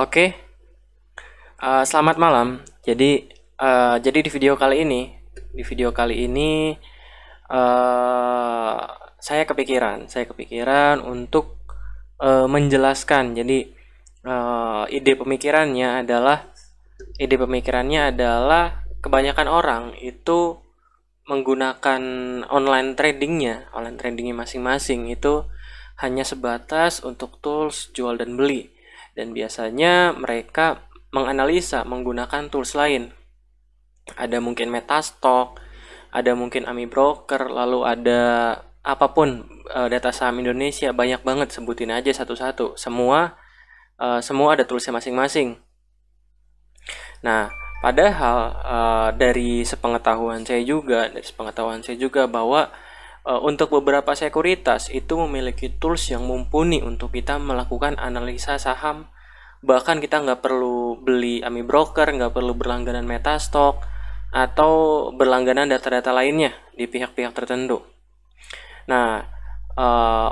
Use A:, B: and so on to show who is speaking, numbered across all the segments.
A: Oke. Selamat malam. Jadi di video kali ini saya kepikiran untuk menjelaskan. Ide pemikirannya adalah kebanyakan orang itu menggunakan online tradingnya masing-masing itu hanya sebatas untuk tools jual dan beli. Dan biasanya mereka menganalisa menggunakan tools lain. Ada mungkin Metastock, ada mungkin Ami Broker, lalu ada apapun data saham Indonesia, banyak banget, sebutin aja satu-satu. Semua ada toolsnya masing-masing. Nah, padahal dari sepengetahuan saya juga bahwa untuk beberapa sekuritas itu memiliki tools yang mumpuni untuk kita melakukan analisa saham. Bahkan kita nggak perlu beli Ami Broker, nggak perlu berlangganan Metastock, atau berlangganan data-data lainnya di pihak-pihak tertentu. Nah,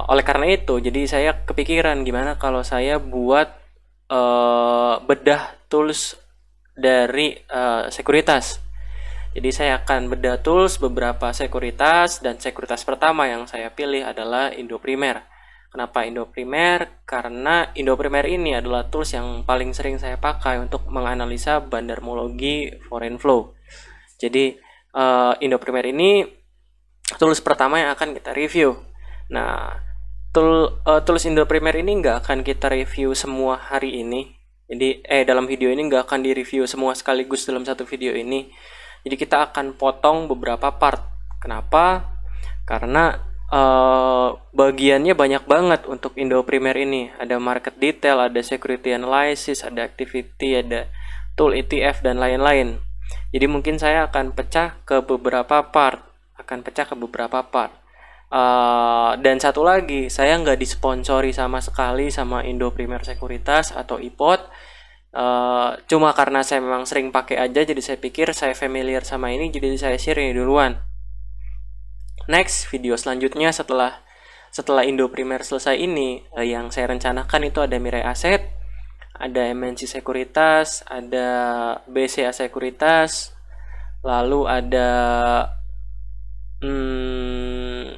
A: oleh karena itu, jadi saya kepikiran gimana kalau saya buat bedah tools dari sekuritas. Jadi saya akan bedah tools beberapa sekuritas, dan sekuritas pertama yang saya pilih adalah Indo Primer. Kenapa Indo Primer? Karena Indo Primer ini adalah tools yang paling sering saya pakai untuk menganalisa bandarmologi foreign flow. Jadi Indo Primer ini tools pertama yang akan kita review. Nah, tools Indo Primer ini nggak akan kita review semua hari ini. Jadi dalam video ini nggak akan di-review semua sekaligus dalam satu video ini. Jadi kita akan potong beberapa part. Kenapa? Karena bagiannya banyak banget untuk Indo Primer ini. Ada market detail, ada security analysis, ada activity, ada tool ETF, dan lain-lain. Jadi mungkin saya akan pecah ke beberapa part. Dan satu lagi, saya nggak disponsori sama sekali sama Indo Primer Sekuritas atau IPOT. Cuma karena saya memang sering pakai aja, jadi saya pikir saya familiar sama ini, jadi saya share ini duluan. Next, video selanjutnya setelah Indo Primer selesai ini, yang saya rencanakan itu ada Mirai Asset, ada MNC Sekuritas, ada BCA Sekuritas, lalu ada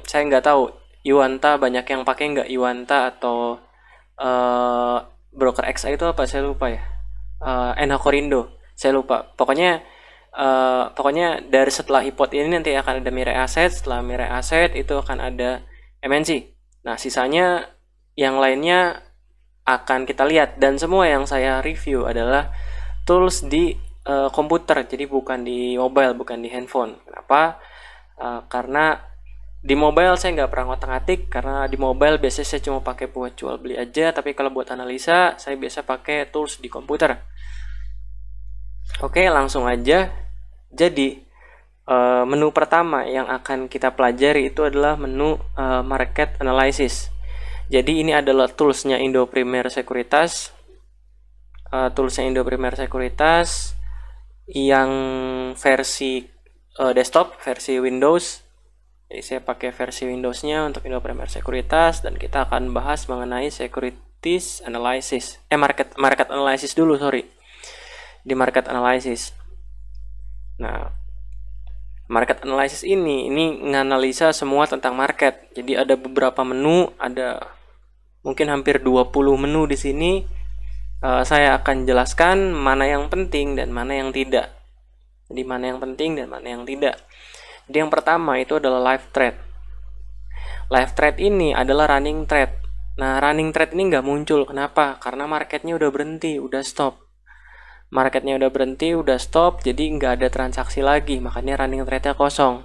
A: saya nggak tahu Iwanta, banyak yang pakai nggak Iwanta atau broker XA itu apa, saya lupa ya. NH Korindo, saya lupa. Pokoknya dari setelah IPOT ini nanti akan ada Mirai Asset, setelah Mirai Asset itu akan ada MNC. Nah, sisanya yang lainnya akan kita lihat, dan semua yang saya review adalah tools di komputer, jadi bukan di mobile, bukan di handphone. Kenapa? Karena di mobile saya nggak pernah ngotak-ngatik, karena di mobile biasanya saya cuma pakai buat jual beli aja, tapi kalau buat analisa saya biasa pakai tools di komputer. Oke, langsung aja. Jadi menu pertama yang akan kita pelajari itu adalah menu market analysis. Jadi ini adalah toolsnya Indo Primer Sekuritas. Yang versi desktop, versi Windows. Jadi saya pakai versi Windows-nya untuk Indo Primer Sekuritas, dan kita akan bahas mengenai securities analysis. Market analysis dulu, sorry. Di market analysis. Nah, market analysis ini nganalisa semua tentang market. Jadi ada beberapa menu, ada mungkin hampir 20 menu di sini. Saya akan jelaskan mana yang penting dan mana yang tidak. Jadi mana yang penting dan mana yang tidak. Jadi yang pertama itu adalah live trade. Live trade ini adalah running trade. Nah, running trade ini nggak muncul. Kenapa? Karena marketnya udah berhenti, udah stop. Marketnya udah berhenti, udah stop, jadi nggak ada transaksi lagi. Makanya running trade-nya kosong.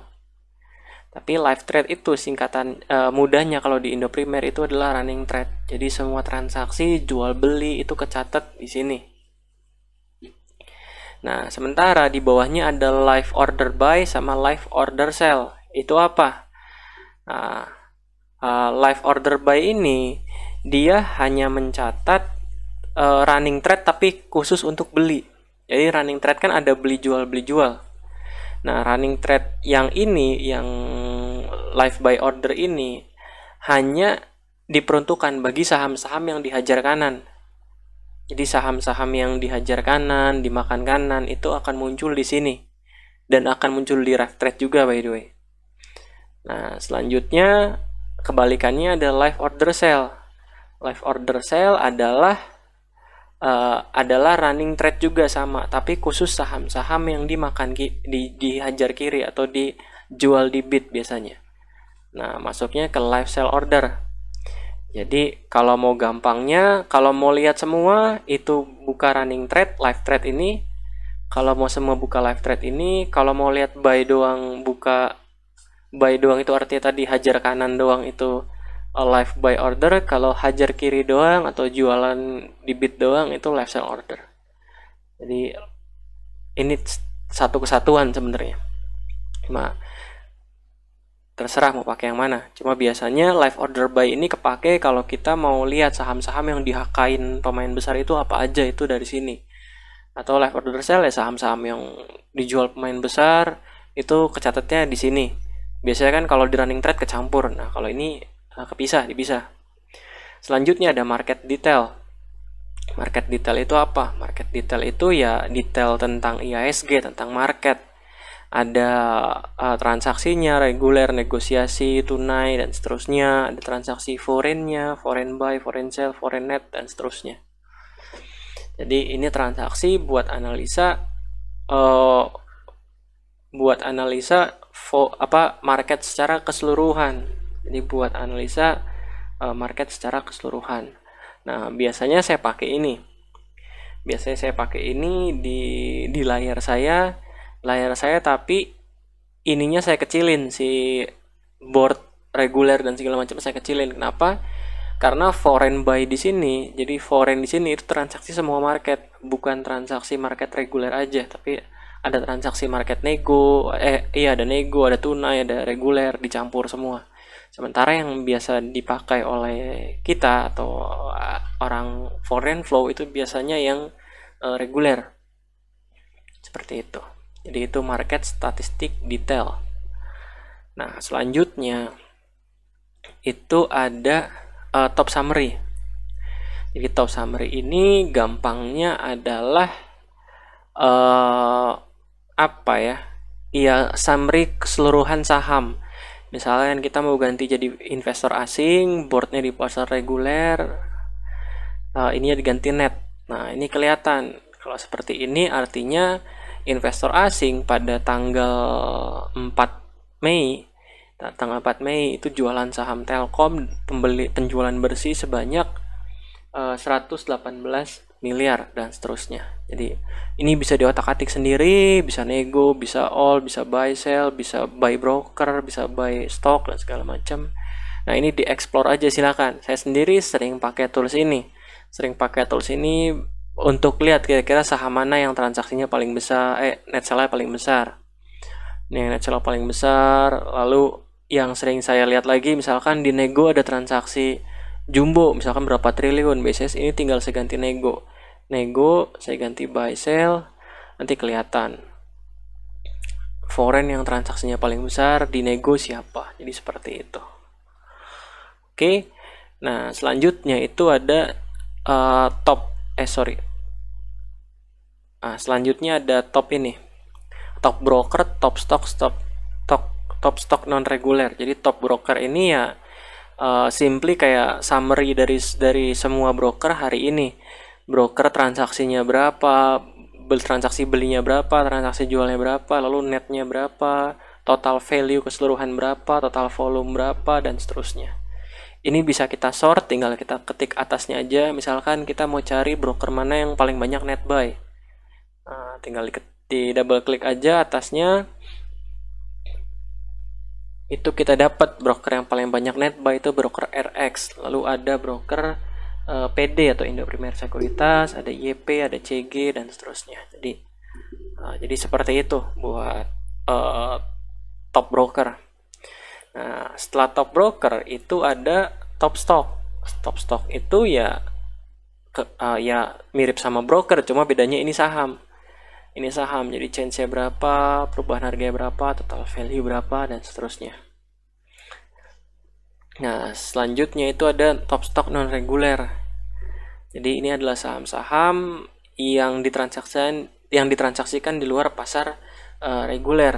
A: Tapi live trade itu singkatan mudahnya kalau di Indo Primer itu adalah running trade. Jadi semua transaksi jual beli itu kecatat di sini. Nah, sementara di bawahnya ada live order buy sama live order sell. Itu apa? Nah, live order buy ini dia hanya mencatat running trade tapi khusus untuk beli. Jadi running trade kan ada beli jual. Nah, running trade yang ini, yang live buy order ini hanya diperuntukkan bagi saham-saham yang dihajar kanan. Jadi saham-saham yang dihajar kanan, dimakan kanan itu akan muncul di sini dan akan muncul di live trade juga by the way. Nah, selanjutnya kebalikannya ada live order sell. Live order sell adalah running trade juga sama, tapi khusus saham-saham yang dihajar kiri atau dijual di bid biasanya. Nah, masuknya ke live sell order. Jadi kalau mau gampangnya, kalau mau lihat semua itu buka running trade, live trade ini. Kalau mau semua buka live trade ini, kalau mau lihat buy doang buka buy doang itu artinya tadi hajar kanan doang itu live buy order, kalau hajar kiri doang atau jualan di bid doang itu live sell order. Jadi ini satu kesatuan sebenarnya. Cuma terserah mau pakai yang mana. Cuma biasanya live order buy ini kepake kalau kita mau lihat saham-saham yang dihakain pemain besar itu apa aja itu dari sini. Atau live order sell ya saham-saham yang dijual pemain besar itu kecatatnya di sini. Biasanya kan kalau di running trade kecampur. Nah, kalau ini dipisah. Selanjutnya ada market detail. Market detail itu apa? Market detail itu ya detail tentang IHSG, tentang market. Ada transaksinya, reguler, negosiasi, tunai, dan seterusnya. Ada transaksi foreign-nya, foreign buy, foreign sell, foreign net, dan seterusnya. Jadi ini transaksi buat analisa market secara keseluruhan. Jadi buat analisa market secara keseluruhan. Nah, biasanya saya pakai ini. Di layar saya, tapi ininya saya kecilin, si board reguler dan segala macam saya kecilin. Kenapa? Karena foreign buy di sini, jadi foreign di sini itu transaksi semua market, bukan transaksi market reguler aja, tapi ada transaksi market ada nego, ada tunai, ada reguler, dicampur semua. Sementara yang biasa dipakai oleh kita atau orang foreign flow itu biasanya yang reguler. Seperti itu. Jadi itu market statistik detail. Nah, selanjutnya itu ada top summary. Jadi top summary ini gampangnya adalah summary keseluruhan saham. Misalnya kita mau ganti jadi investor asing, boardnya di pasar reguler, ini diganti net. Nah, ini kelihatan. Kalau seperti ini artinya investor asing pada tanggal 4 Mei itu jualan saham Telkom, penjualan bersih sebanyak 118 miliar dan seterusnya. Jadi ini bisa diotak-atik sendiri, bisa nego, bisa all, bisa buy sell, bisa buy broker, bisa buy stock dan segala macam. Nah, ini dieksplor aja silakan. Saya sendiri sering pakai tools ini untuk lihat kira-kira saham mana yang transaksinya paling besar, net sell-nya paling besar. Ini net sell paling besar. Lalu yang sering saya lihat lagi, misalkan di nego ada transaksi jumbo, misalkan berapa triliun, biasanya ini tinggal saya ganti nego, saya ganti buy sell, nanti kelihatan foreign yang transaksinya paling besar di nego siapa. Jadi seperti itu. Oke. Nah, selanjutnya itu ada selanjutnya ada top broker, top stock non reguler. Jadi top broker ini ya simply kayak summary dari semua broker hari ini. Broker transaksinya berapa, transaksi belinya berapa, transaksi jualnya berapa, lalu netnya berapa, total value keseluruhan berapa, total volume berapa, dan seterusnya. Ini bisa kita sort, tinggal kita ketik atasnya aja. Misalkan kita mau cari broker mana yang paling banyak net buy. Nah, tinggal di double klik aja atasnya. Itu kita dapat broker yang paling banyak net buy itu broker RX. Lalu ada broker PD atau Indo Premier Sekuritas, ada YP, ada CG, dan seterusnya. Jadi seperti itu buat top broker. Nah, setelah top broker itu ada top stock. Top stock itu ya mirip sama broker, cuma bedanya ini saham. Jadi change-nya berapa, perubahan harganya berapa, total value berapa, dan seterusnya. Nah, selanjutnya itu ada top stock non reguler. Jadi ini adalah saham-saham yang ditransaksikan di luar pasar reguler.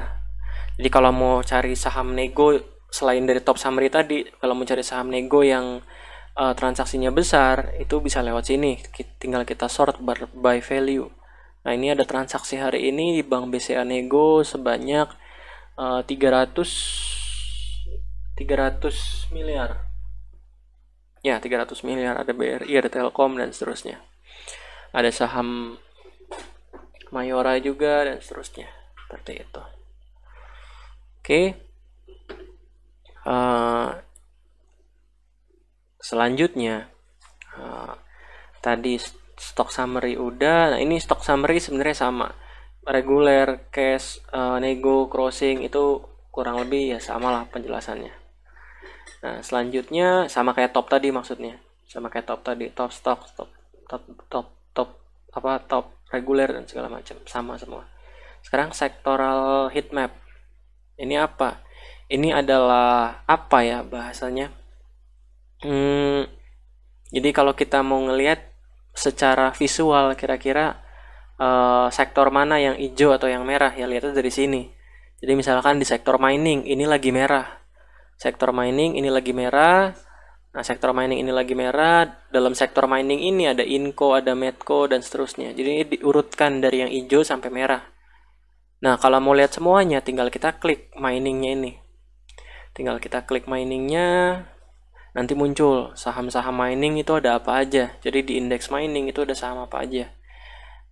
A: Jadi kalau mau cari saham nego selain dari top summary tadi, kalau mau cari saham nego yang transaksinya besar, itu bisa lewat sini. Tinggal kita sort by value. Nah, ini ada transaksi hari ini di Bank BCA Nego sebanyak 300 miliar. Ya, 300 miliar. Ada BRI, ada Telkom, dan seterusnya. Ada saham Mayora juga, dan seterusnya. Seperti itu. Oke. Selanjutnya, tadi stock summary udah. Nah, ini stock summary sebenarnya sama. Reguler, cash, nego, crossing itu kurang lebih ya sama lah penjelasannya. Nah, selanjutnya sama kayak top tadi maksudnya. Sama kayak top tadi, top stock, top reguler dan segala macam, sama semua. Sekarang sectoral heat map. Ini apa? Ini adalah apa ya bahasanya? Jadi kalau kita mau ngelihat secara visual kira-kira sektor mana yang hijau atau yang merah, ya lihatnya dari sini. Jadi misalkan di sektor mining ini lagi merah. Sektor mining ini lagi merah. Nah, sektor mining ini lagi merah. Dalam sektor mining ini ada Inco, ada Medco, dan seterusnya. Jadi ini diurutkan dari yang hijau sampai merah. Nah, kalau mau lihat semuanya, tinggal kita klik miningnya ini. Tinggal kita klik miningnya, nanti muncul saham-saham mining itu ada apa aja. Jadi di indeks mining itu ada saham apa aja.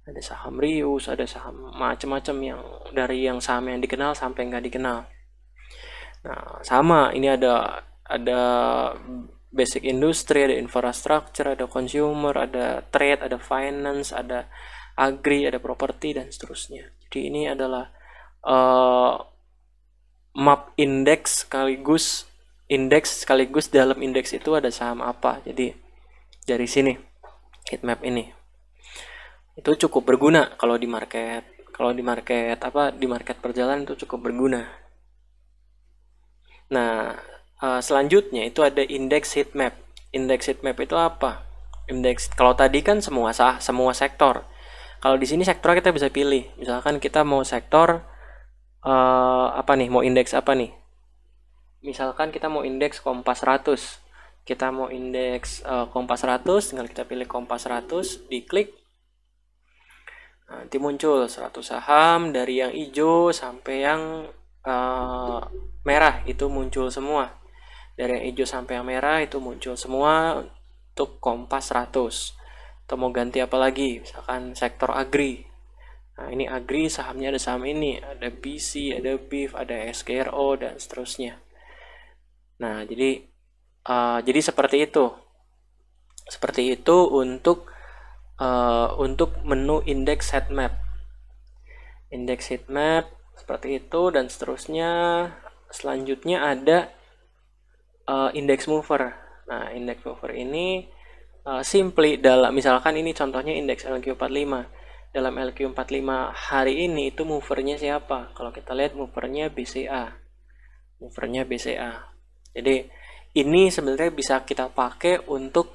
A: Ada saham Rius, ada saham macam-macam yang dari yang saham yang dikenal sampai nggak dikenal. Nah, sama ini ada basic industry, ada infrastructure, ada consumer, ada trade, ada finance, ada agri, ada properti, dan seterusnya. Jadi ini adalah map indeks sekaligus dalam indeks itu ada saham apa. Jadi dari sini heat map ini itu cukup berguna kalau di market perjalanan itu cukup berguna. Nah, selanjutnya itu ada index heat map. Index heat map itu apa? Indeks, kalau tadi kan semua sektor. Kalau di sini sektor kita bisa pilih. Misalkan kita mau sektor apa nih? Mau indeks apa nih? Misalkan kita mau indeks Kompas 100. Kita mau indeks Kompas 100, tinggal kita pilih Kompas 100, diklik. Nanti muncul 100 saham dari yang hijau sampai yang merah itu muncul semua. Dari yang hijau sampai yang merah itu muncul semua untuk Kompas 100. Atau mau ganti apa lagi? Misalkan sektor agri. Nah, ini agri sahamnya ada saham ini, ada BC, ada BIF, ada SKRO, dan seterusnya. Nah, jadi seperti itu. Seperti itu untuk menu index heat map. Index heat map seperti itu dan seterusnya. Selanjutnya ada index mover. Nah, index mover ini simply misalkan ini contohnya indeks LQ45. Dalam LQ45 hari ini itu movernya siapa? Kalau kita lihat movernya BCA. Jadi ini sebenarnya bisa kita pakai untuk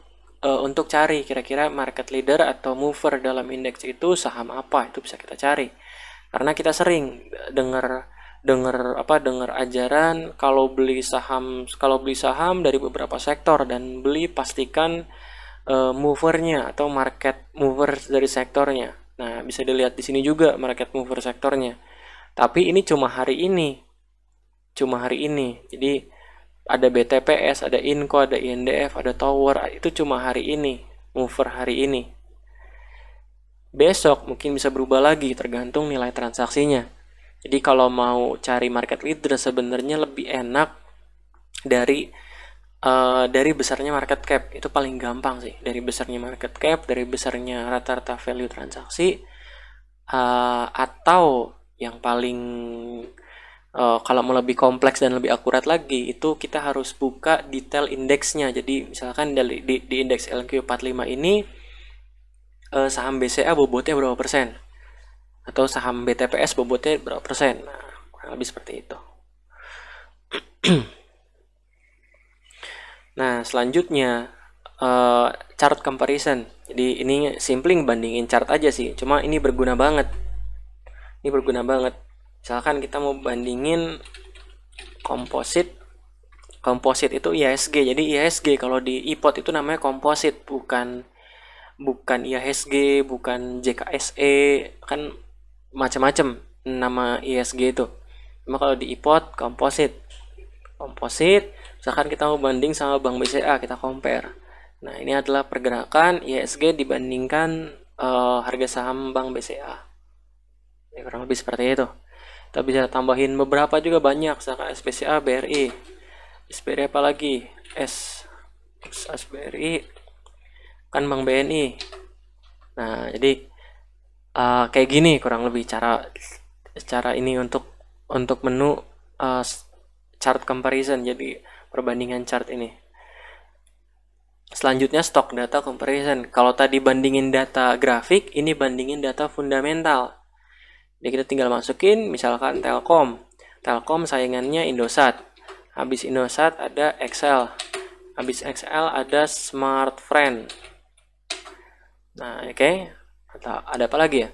A: cari kira-kira market leader atau mover dalam indeks itu saham apa, itu bisa kita cari. Karena kita sering dengar ajaran kalau beli saham dari beberapa sektor dan beli pastikan movernya atau market mover dari sektornya. Nah, bisa dilihat di sini juga market mover sektornya. Tapi ini cuma hari ini. Jadi ada BTPS, ada Inco, ada INDF, ada Tower, itu cuma hari ini, mover hari ini. Besok mungkin bisa berubah lagi tergantung nilai transaksinya. Jadi kalau mau cari market leader sebenarnya lebih enak dari besarnya market cap. Itu paling gampang sih, dari besarnya market cap, dari besarnya rata-rata value transaksi, atau yang paling kalau mau lebih kompleks dan lebih akurat lagi, itu kita harus buka detail indeksnya. Jadi misalkan di indeks LQ45 ini saham BCA bobotnya berapa persen, atau saham BTPS bobotnya berapa persen. Nah, kurang lebih seperti itu. Nah, selanjutnya chart comparison. Jadi ini simply bandingin chart aja sih, cuma ini berguna banget. Ini berguna banget. Misalkan kita mau bandingin komposit. Komposit itu IHSG. Jadi IHSG kalau di iPod itu namanya komposit, bukan IHSG, bukan JKSE, kan macam-macam nama IHSG itu. Cuma kalau di iPod komposit. Misalkan kita mau banding sama Bank BCA, kita compare. Nah, ini adalah pergerakan IHSG dibandingkan harga saham Bank BCA. Ya, kurang lebih seperti itu. Kita bisa tambahin beberapa juga banyak, misalkan SBCA, BRI. SBRI apa lagi? SBRI kan Bank BNI. Nah, jadi kayak gini kurang lebih cara ini untuk menu chart comparison, jadi perbandingan chart ini. Selanjutnya stock data comparison. Kalau tadi bandingin data grafik, ini bandingin data fundamental. Jadi kita tinggal masukin misalkan Telkom saingannya Indosat. Habis Indosat ada Excel. Habis Excel ada Smartfren. Nah, oke. Ada apa lagi ya?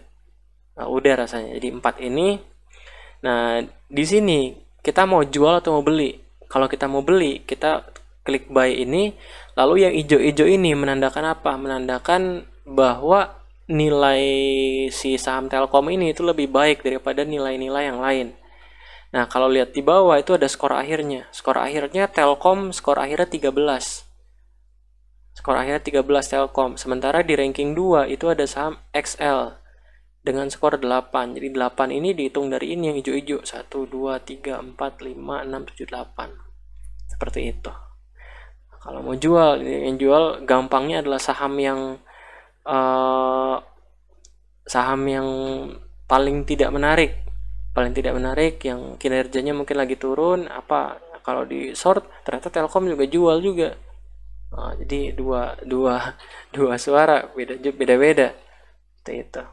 A: Nah, udah rasanya. Jadi 4 ini. Nah, di sini kita mau jual atau mau beli. Kalau kita mau beli, kita klik buy ini. Lalu yang hijau-hijau ini menandakan apa? Menandakan bahwa nilai si saham Telkom ini itu lebih baik daripada nilai-nilai yang lain. Nah, kalau lihat di bawah itu ada skor akhirnya. Skor akhirnya Telkom, skor akhirnya 13. Skor akhirnya 13 Telkom. Sementara di ranking 2 itu ada saham XL dengan skor 8. Jadi 8 ini dihitung dari ini yang hijau-hijau. 1, 2, 3, 4, 5, 6, 7, 8. Seperti itu. Nah, kalau mau jual, yang jual gampangnya adalah saham yang paling tidak menarik, yang kinerjanya mungkin lagi turun. Kalau di short ternyata Telkom juga jual juga. Jadi dua suara beda seperti itu.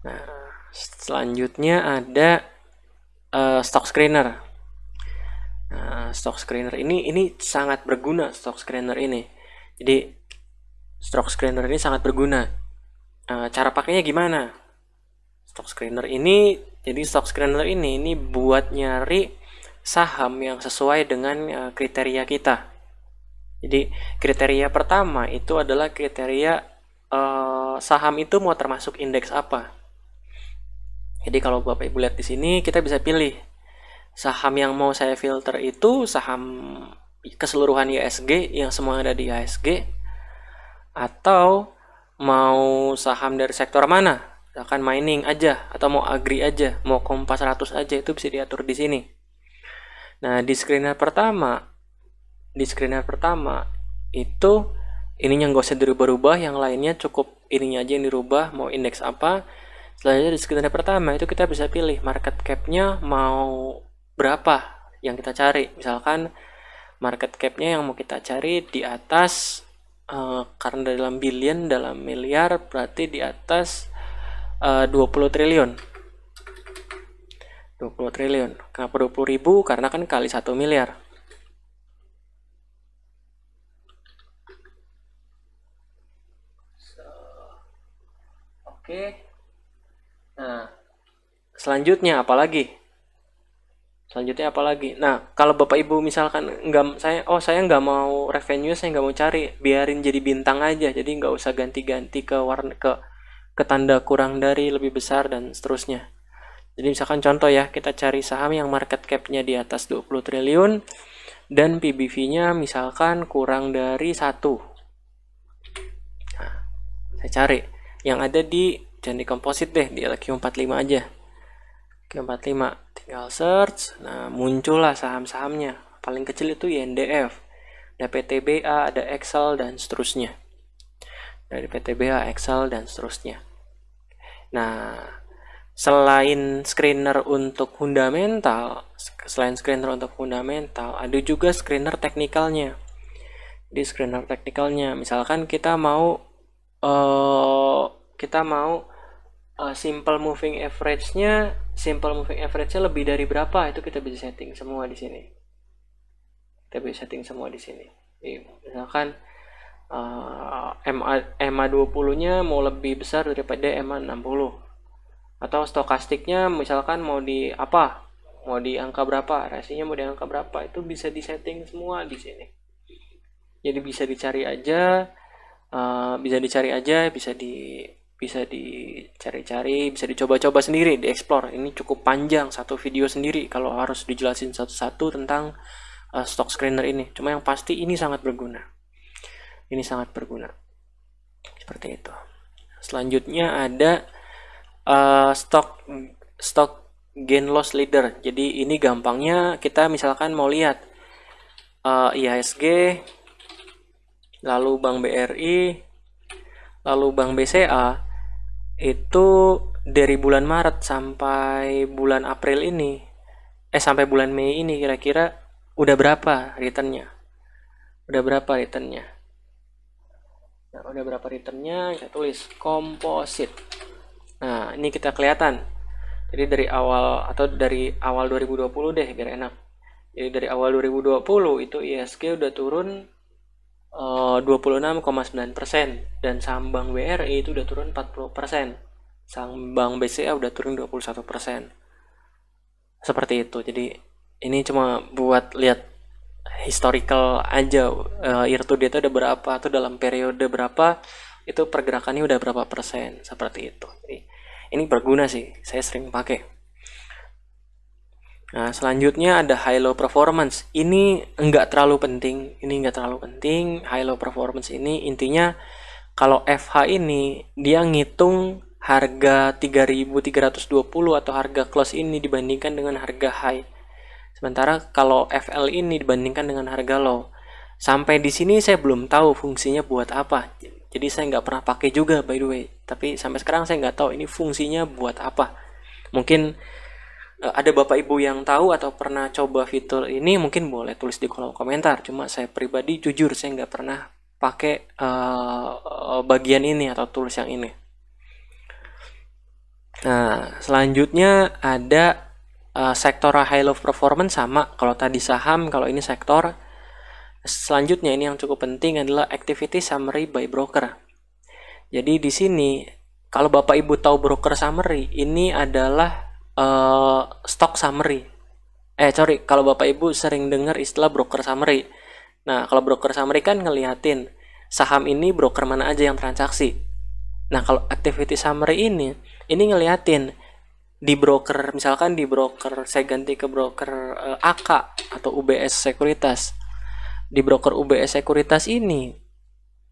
A: Nah, selanjutnya ada stock screener. Nah, stock screener ini sangat berguna. Jadi stock screener ini sangat berguna. Cara pakainya gimana? Stock screener ini buat nyari saham yang sesuai dengan kriteria kita. Jadi kriteria pertama itu adalah kriteria saham itu mau termasuk indeks apa. Jadi kalau Bapak Ibu lihat di sini, kita bisa pilih saham yang mau saya filter itu saham keseluruhan IHSG yang semua ada di IHSG, atau mau saham dari sektor mana, misalkan mining aja, atau mau agri aja, mau Kompas 100 aja, itu bisa diatur di sini. Nah, di screener pertama itu ininya nggak usah dirubah-rubah, yang lainnya cukup ininya aja yang dirubah, mau indeks apa. Selanjutnya di screener pertama itu kita bisa pilih market cap-nya mau berapa yang kita cari. Misalkan market cap-nya yang mau kita cari di atas, karena dalam billion, dalam miliar, berarti di atas 20 triliun. 20 triliun. Kenapa 20.000? Karena kan kali 1 miliar. Oke. Nah, selanjutnya apa lagi? Nah, kalau Bapak Ibu misalkan saya nggak mau revenue, saya nggak mau cari, biarin jadi bintang aja. Jadi nggak usah ganti-ganti ke warna, ke tanda kurang dari, lebih besar, dan seterusnya. Jadi misalkan contoh ya, kita cari saham yang market cap-nya di atas 20 triliun dan PBV-nya misalkan kurang dari 1. Nah, saya cari yang ada jangan di komposit deh, di LQ45 aja. Q45 tinggal search. Nah, muncullah saham-sahamnya. Paling kecil itu INDF, ada PTBA, ada Excel, dan seterusnya. Dari PTBA, Excel, dan seterusnya. Nah, selain screener untuk fundamental, ada juga screener teknikalnya. Di screener teknikalnya, misalkan kita mau simple moving average-nya lebih dari berapa, itu kita bisa setting semua di sini. Jadi, misalkan EMA 20-nya mau lebih besar daripada EMA 60, atau stokastiknya misalkan mau di apa, mau di angka berapa, resinya mau di angka berapa, itu bisa disetting semua di sini. Jadi bisa dicari aja, bisa dicari-cari, bisa dicoba-coba sendiri, dieksplor. Ini cukup panjang, satu video sendiri kalau harus dijelasin satu-satu tentang stock screener ini. Cuma yang pasti ini sangat berguna. Ini sangat berguna. Seperti itu. Selanjutnya ada stock gain loss leader. Jadi ini gampangnya kita misalkan mau lihat IHSG, lalu Bank BRI, lalu Bank BCA, itu dari bulan Maret sampai bulan April ini, sampai bulan Mei ini kira-kira udah berapa returnnya? Udah berapa returnnya? Nah, udah berapa returnnya? Kita tulis komposit. Nah, ini kita kelihatan. Jadi dari awal 2020 deh biar enak. Jadi dari awal 2020 itu IHSG udah turun 26,9%, dan saham Bank BRI itu udah turun 40%. Saham Bank BCA udah turun 21%. Seperti itu. Jadi ini cuma buat lihat historical aja, year to date ada berapa, atau dalam periode berapa itu pergerakannya udah berapa persen, seperti itu. Jadi ini berguna sih, saya sering pakai. Nah, selanjutnya ada high low performance. Ini enggak terlalu penting. High low performance ini intinya kalau FH ini dia ngitung harga 3.320 atau harga close ini dibandingkan dengan harga high. Sementara kalau FL ini dibandingkan dengan harga low. Sampai di sini saya belum tahu fungsinya buat apa. Jadi saya nggak pernah pakai juga by the way. Tapi sampai sekarang saya nggak tahu ini fungsinya buat apa. Mungkin ada bapak ibu yang tahu atau pernah coba fitur ini, mungkin boleh tulis di kolom komentar. Cuma saya pribadi jujur saya nggak pernah pakai bagian ini atau tools yang ini. Nah, selanjutnya ada sektor high low performance sama. Kalau tadi saham, kalau ini sektor. Selanjutnya ini yang cukup penting adalah activity summary by broker. Jadi di sini kalau bapak ibu tahu broker summary, ini adalah stock summary. Kalau bapak ibu sering dengar istilah broker summary. Nah, kalau broker summary kan ngeliatin saham ini broker mana aja yang transaksi. Nah, kalau activity summary ini ngeliatin di broker, misalkan di broker, saya ganti ke broker AK atau UBS Sekuritas. Di broker UBS Sekuritas ini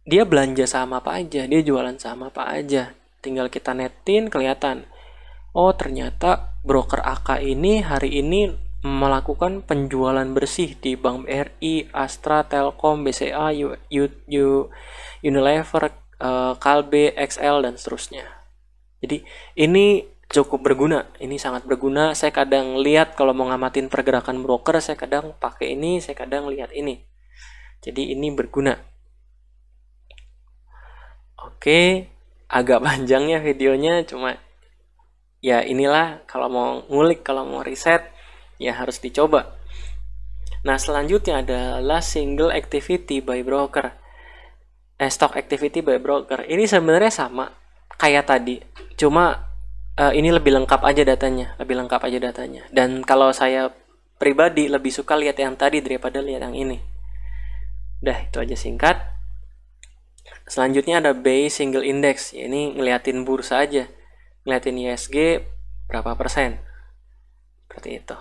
A: dia belanja saham apa aja, dia jualan saham apa aja. Tinggal kita netin, kelihatan. Oh, ternyata broker AK ini hari ini melakukan penjualan bersih di Bank BRI, Astra, Telkom, BCA, Unilever, Kalbe, XL, dan seterusnya. Jadi ini cukup berguna, ini sangat berguna. Saya kadang lihat kalau mau ngamatin pergerakan broker, saya kadang pakai ini, saya kadang lihat ini. Jadi ini berguna. Oke, agak panjang ya videonya, cuma ya inilah, kalau mau ngulik, kalau mau riset, ya harus dicoba. Nah, selanjutnya adalah single activity by broker. Stock activity by broker. Ini sebenarnya sama kayak tadi, cuma ini lebih lengkap aja datanya. Dan kalau saya pribadi lebih suka lihat yang tadi daripada lihat yang ini. Udah, itu aja singkat. Selanjutnya ada Bay Single Index. Ya, ini ngeliatin bursa aja. Ngeliatin IHSG berapa persen. Seperti itu.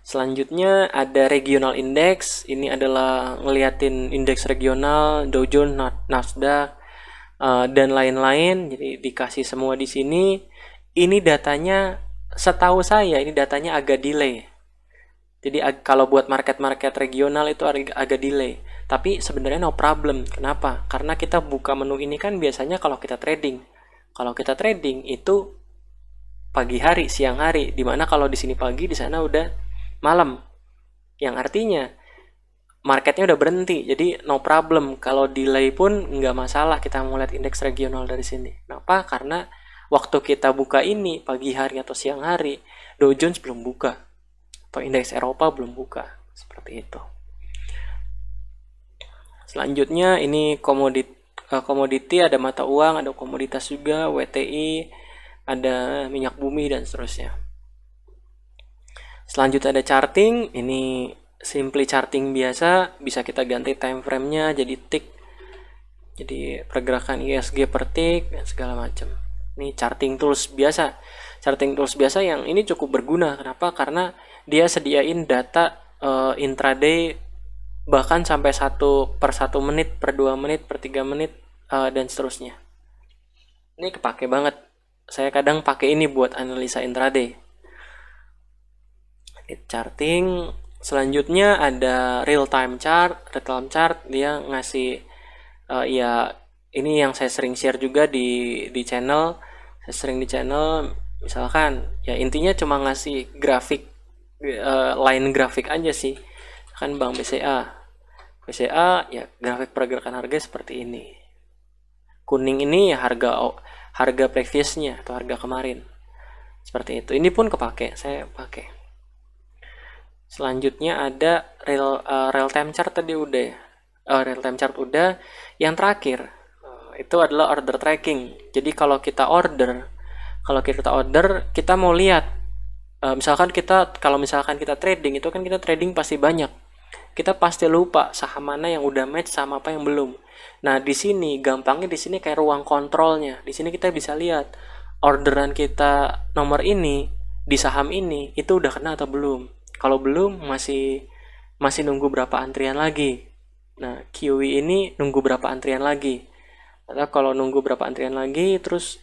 A: Selanjutnya ada Regional Index. Ini adalah ngeliatin indeks regional, Dow Jones, Nasdaq, dan lain-lain. Jadi dikasih semua di sini. Ini datanya, setahu saya, ini datanya agak delay. Jadi kalau buat market-market regional itu agak delay. Tapi sebenarnya no problem. Kenapa? Karena kita buka menu ini kan biasanya kalau kita trading. Kalau kita trading itu pagi hari, siang hari. Dimana kalau di sini pagi, di sana udah malam. Yang artinya marketnya udah berhenti. Jadi no problem. Kalau delay pun nggak masalah kita mau lihat indeks regional dari sini. Kenapa? Karena waktu kita buka ini pagi hari atau siang hari, Dow Jones belum buka. Atau indeks Eropa belum buka. Seperti itu. Selanjutnya ini komoditi, ada mata uang, ada komoditas juga, WTI, ada minyak bumi dan seterusnya. Selanjutnya ada charting, ini simply charting biasa, bisa kita ganti time frame-nya jadi tick. Jadi pergerakan ISG per tick dan segala macam. Ini charting tools biasa. Charting tools biasa yang ini cukup berguna. Kenapa? Karena dia sediain data intraday bahkan sampai 1 per 1 menit, per 2 menit, per 3 menit dan seterusnya. Ini kepake banget. Saya kadang pakai ini buat analisa intraday. Charting. Selanjutnya ada real time chart. Real time chart dia ngasih ya ini yang saya sering share juga di channel. Saya sering di channel, misalkan ya intinya cuma ngasih grafik, line grafik aja sih. Kan Bank BCA ya grafik pergerakan harga seperti ini. Kuning ini ya harga previousnya atau harga kemarin. Seperti itu. Ini pun kepake, saya pakai. Selanjutnya ada real time chart tadi udah ya. Real time chart udah. Yang terakhir itu adalah order tracking. Jadi kalau kita order, kita mau lihat misalkan kita trading, itu kan kita trading pasti banyak. Kita pasti lupa saham mana yang udah match sama apa yang belum. Nah, di sini gampangnya di sini kayak ruang kontrolnya. Di sini kita bisa lihat orderan kita nomor ini di saham ini itu udah kena atau belum. Kalau belum masih nunggu berapa antrian lagi. Nah, QE ini nunggu berapa antrian lagi. Atau kalau nunggu berapa antrian lagi, terus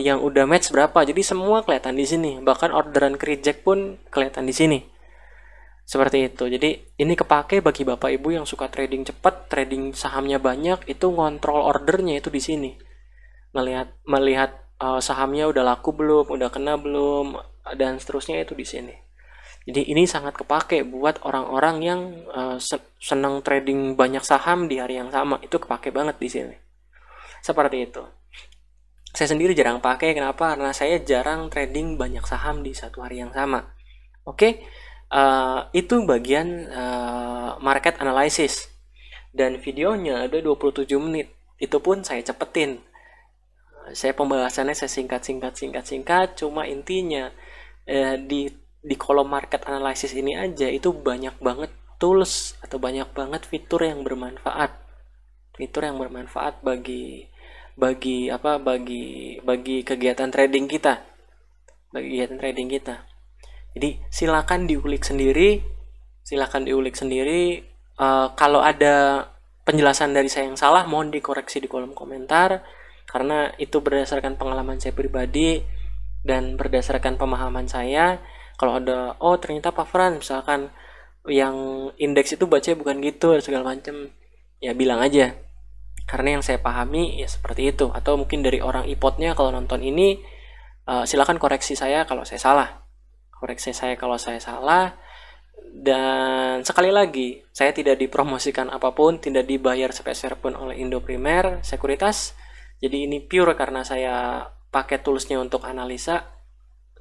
A: yang udah match berapa. Jadi semua kelihatan di sini. Bahkan orderan reject pun kelihatan di sini. Seperti itu. Jadi ini kepake bagi Bapak Ibu yang suka trading cepat, trading sahamnya banyak, itu ngontrol ordernya itu di sini. Melihat sahamnya udah laku belum, udah kena belum, dan seterusnya itu di sini. Jadi ini sangat kepake buat orang-orang yang senang trading banyak saham di hari yang sama. Itu kepake banget di sini. Seperti itu. Saya sendiri jarang pakai. Kenapa? Karena saya jarang trading banyak saham di satu hari yang sama. Oke, itu bagian market analysis. Dan videonya ada 27 menit. Itu pun saya cepetin. Saya pembahasannya saya singkat. Cuma intinya di kolom market analysis ini aja itu banyak banget tools atau banyak banget fitur yang bermanfaat. Fitur yang bermanfaat bagi kegiatan trading kita. Jadi silakan diulik sendiri. Kalau ada penjelasan dari saya yang salah, mohon dikoreksi di kolom komentar, karena itu berdasarkan pengalaman saya pribadi dan berdasarkan pemahaman saya. Kalau ada, ternyata Pak Fran misalkan yang indeks itu bacanya bukan gitu segala macam, ya bilang aja. Karena yang saya pahami ya seperti itu. Atau mungkin dari orang ipotnya kalau nonton ini, silakan koreksi saya kalau saya salah. Dan sekali lagi, saya tidak dipromosikan apapun, tidak dibayar sepeser pun oleh Indo Primer Sekuritas. Jadi ini pure karena saya pakai toolsnya untuk analisa.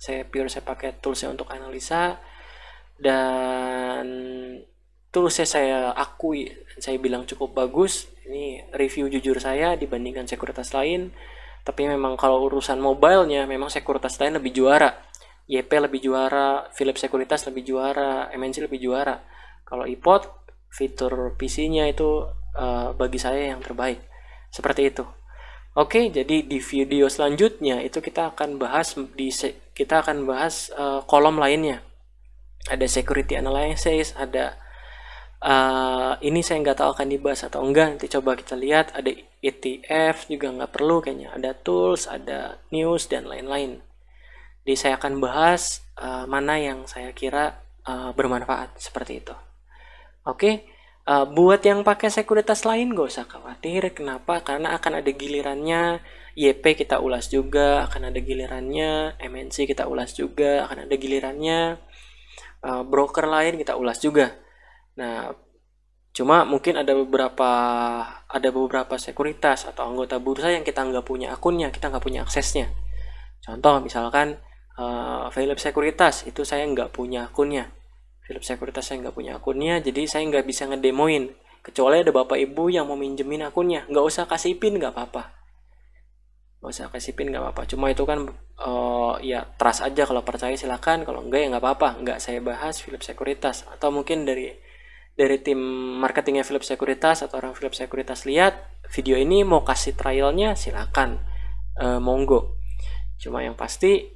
A: Saya pakai toolsnya untuk analisa, dan toolsnya saya akui, saya bilang cukup bagus. Ini review jujur saya dibandingkan sekuritas lain. Tapi memang kalau urusan mobilenya, memang sekuritas lain lebih juara. YP lebih juara, Philips Sekuritas lebih juara, MNC lebih juara. Kalau iPod, fitur PC-nya itu bagi saya yang terbaik. Seperti itu. Oke, jadi di video selanjutnya itu kita akan bahas kolom lainnya. Ada security analysis, ada ini saya nggak tahu akan dibahas atau enggak. Nanti coba kita lihat. Ada ETF juga nggak perlu kayaknya. Ada tools, ada news dan lain-lain. Jadi saya akan bahas mana yang saya kira bermanfaat seperti itu. Oke. Buat yang pakai sekuritas lain gak usah khawatir. Kenapa? Karena akan ada gilirannya YP kita ulas juga, akan ada gilirannya MNC kita ulas juga, akan ada gilirannya broker lain kita ulas juga. Nah, cuma mungkin ada beberapa sekuritas atau anggota bursa yang kita nggak punya akunnya, kita nggak punya aksesnya. Contoh misalkan Philips Sekuritas itu saya nggak punya akunnya. Philips Sekuritas saya nggak punya akunnya, jadi saya nggak bisa ngedemoin kecuali ada bapak ibu yang mau minjemin akunnya, nggak usah kasih pin, nggak apa-apa, cuma itu kan ya trust aja, kalau percaya silakan, kalau enggak ya nggak apa-apa. Nggak saya bahas Philips Sekuritas, atau mungkin dari tim marketingnya Philips Sekuritas atau orang Philips Sekuritas lihat video ini mau kasih trialnya, silakan, monggo. Cuma yang pasti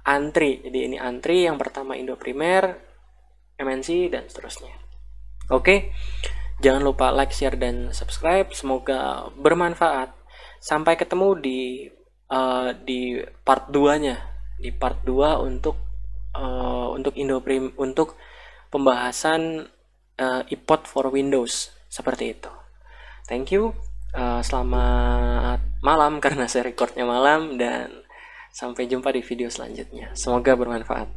A: antri, jadi ini antri yang pertama Indo Primer, MNC, dan seterusnya. Oke, jangan lupa like, share, dan subscribe, semoga bermanfaat. Sampai ketemu di part 2-nya, di part 2 untuk untuk pembahasan iPod for Windows, seperti itu. Thank you. Selamat malam karena saya recordnya malam, dan sampai jumpa di video selanjutnya. Semoga bermanfaat.